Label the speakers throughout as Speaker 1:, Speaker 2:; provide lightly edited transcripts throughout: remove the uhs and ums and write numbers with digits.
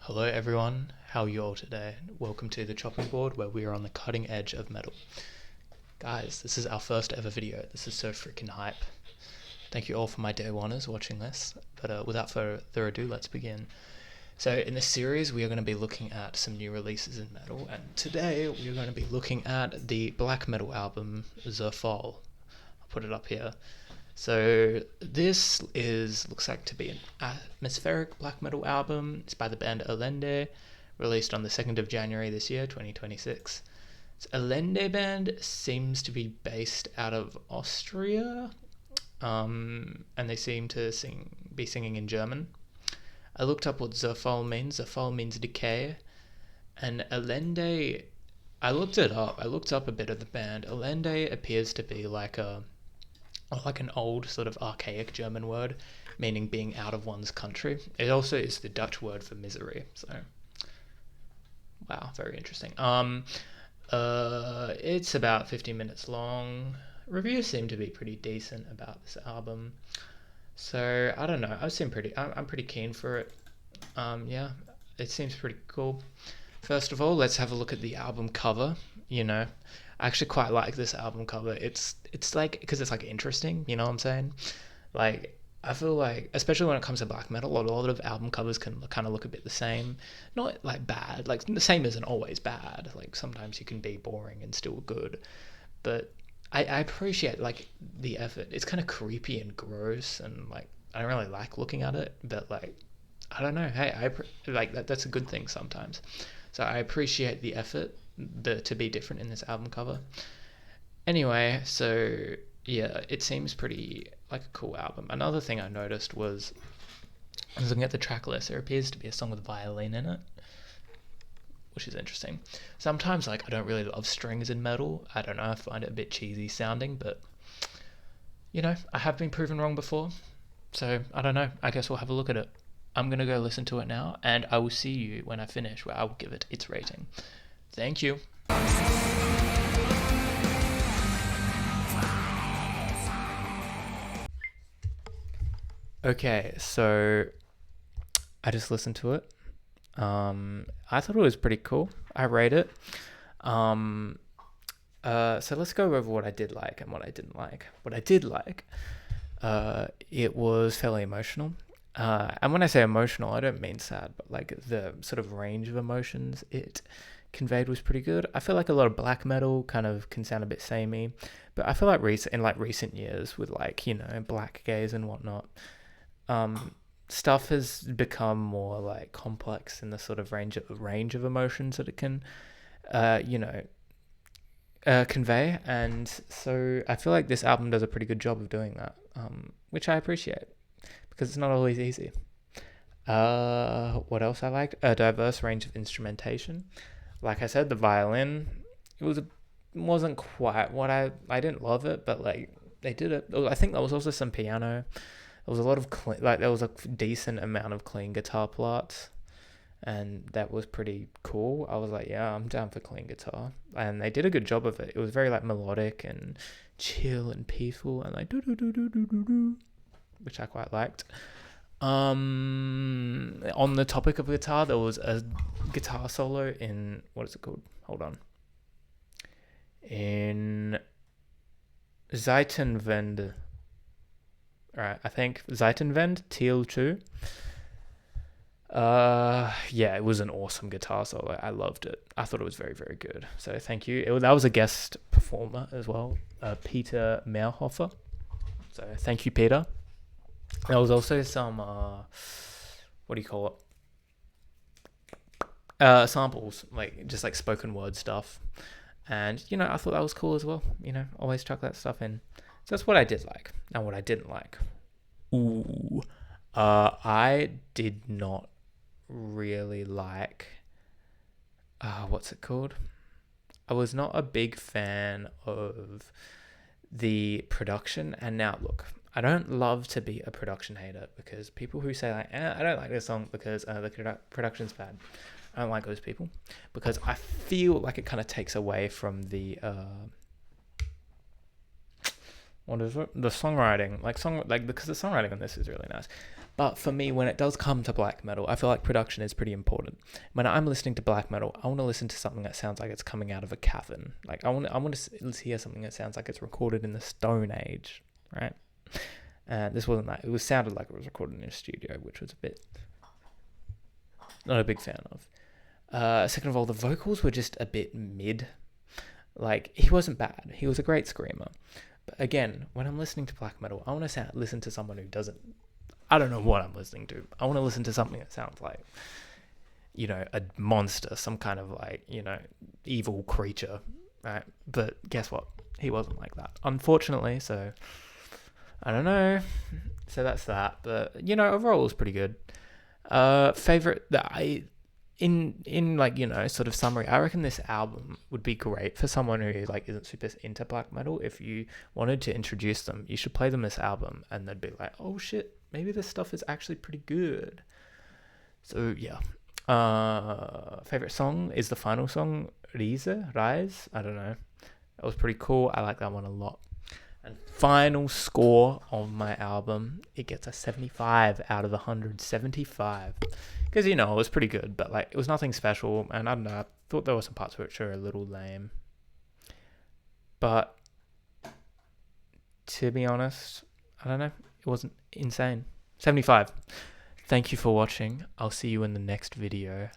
Speaker 1: Hello everyone, how are you all today? Welcome to the chopping board where we are on the cutting edge of metal. Guys, this is our first ever video. This is so freaking hype. Thank you all for my day oneers watching this. But without further ado, let's begin. So in this series, we are going to be looking at some new releases in metal, and today we are going to be looking at the black metal album Zerfall. I'll put it up here. So this looks like to be an atmospheric black metal album. It's by the band Ellende, released on the 2nd of January this year, 2026. This Ellende band seems to be based out of Austria, and they seem to be singing in German. I looked up what Zerfall means. Zerfall means decay, and Ellende, I looked it up. I looked up a bit of the band. Ellende appears to be like an old sort of archaic German word meaning being out of one's country. It also is the Dutch word for misery. So, wow, very interesting. It's about 50 minutes long. Reviews seem to be pretty decent about this album. So I don't know. I'm pretty keen for it. Yeah, it seems pretty cool. First of all, let's have a look at the album cover. I actually quite like this album cover. It's like, because it's like interesting, you know what I'm saying? Like, I feel like, especially when it comes to black metal, a lot of album covers can kind of look a bit the same. Not like bad, like the same isn't always bad. Like sometimes you can be boring and still good. But I appreciate like the effort. It's kind of creepy and gross, and like I don't really like looking at it, but like I don't know. Hey, like that's a good thing sometimes. So I appreciate the effort to be different in this album cover. Anyway, so yeah, it seems pretty like a cool album. Another thing I noticed was I was looking at the track list. There appears to be a song with violin in it, which is interesting. Sometimes like I don't really love strings in metal. I don't know, I find it a bit cheesy sounding, but I have been proven wrong before. So I don't know. I guess we'll have a look at it. I'm gonna go listen to it now, and I will see you when I finish, where I will give it its rating. Thank you. Okay, so I just listened to it. I thought it was pretty cool. I rate it. So let's go over what I did like and what I didn't like. What I did like, it was fairly emotional. And when I say emotional, I don't mean sad, but like the sort of range of emotions it conveyed was pretty good. I feel like a lot of black metal kind of can sound a bit samey, but I feel like recent years with like black gaze and whatnot, stuff has become more like complex in the sort of range of emotions that it can, convey. And so I feel like this album does a pretty good job of doing that, which I appreciate because it's not always easy. What else I liked? A diverse range of instrumentation. Like I said, the violin, wasn't quite what I didn't love it, but like they did it. I think there was also some piano. There was a lot of there was a decent amount of clean guitar parts, and that was pretty cool. I was like, yeah, I'm down for clean guitar, and they did a good job of it. It was very like melodic and chill and peaceful, and like do do do do do do do, which I quite liked. On the topic of guitar, there was a guitar solo in, what is it called? Hold on. In Zeitenwende. Alright, I think Zeitenwende, Teal 2. Yeah, it was an awesome guitar solo. I loved it. I thought it was very, very good. So thank you. That was a guest performer as well, Peter Meierhofer. So thank you, Peter. There was also some, what do you call it? Samples, like just like spoken word stuff. And, I thought that was cool as well. Always chuck that stuff in. So that's what I did like. And what I didn't like. Ooh. I did not really like, what's it called? I was not a big fan of the production. And now, look, I don't love to be a production hater, because people who say like, I don't like this song because the production's bad. I don't like those people, because I feel like it kind of takes away from the what is it? The songwriting, because the songwriting on this is really nice. But for me, when it does come to black metal, I feel like production is pretty important. When I'm listening to black metal, I want to listen to something that sounds like it's coming out of a cavern. Like I want to hear something that sounds like it's recorded in the Stone Age, right? And this wasn't that. It was sounded like it was recorded in a studio, which was a bit not a big fan of. Second of all, the vocals were just a bit mid. Like, he wasn't bad. He was a great screamer. But again, when I'm listening to black metal, I want to listen to someone who doesn't... I don't know what I'm listening to. I want to listen to something that sounds like, you know, a monster, some kind of, like, you know, evil creature, right? But guess what? He wasn't like that, unfortunately, so... I don't know. So that's that. But, you know, overall it was pretty good. Favorite that in like, you know, sort of summary, I reckon this album would be great for someone who like isn't super into black metal. If you wanted to introduce them, you should play them this album and they'd be like, oh shit, maybe this stuff is actually pretty good. So yeah. Favorite song is the final song, Rise. I don't know. That was pretty cool. I like that one a lot. And final score on my album, it gets a 75 out of 100. 75. Because, you know, it was pretty good, but, like, it was nothing special. And I don't know, I thought there were some parts which are a little lame. But, to be honest, I don't know, it wasn't insane. 75. Thank you for watching. I'll see you in the next video.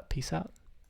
Speaker 1: Peace out.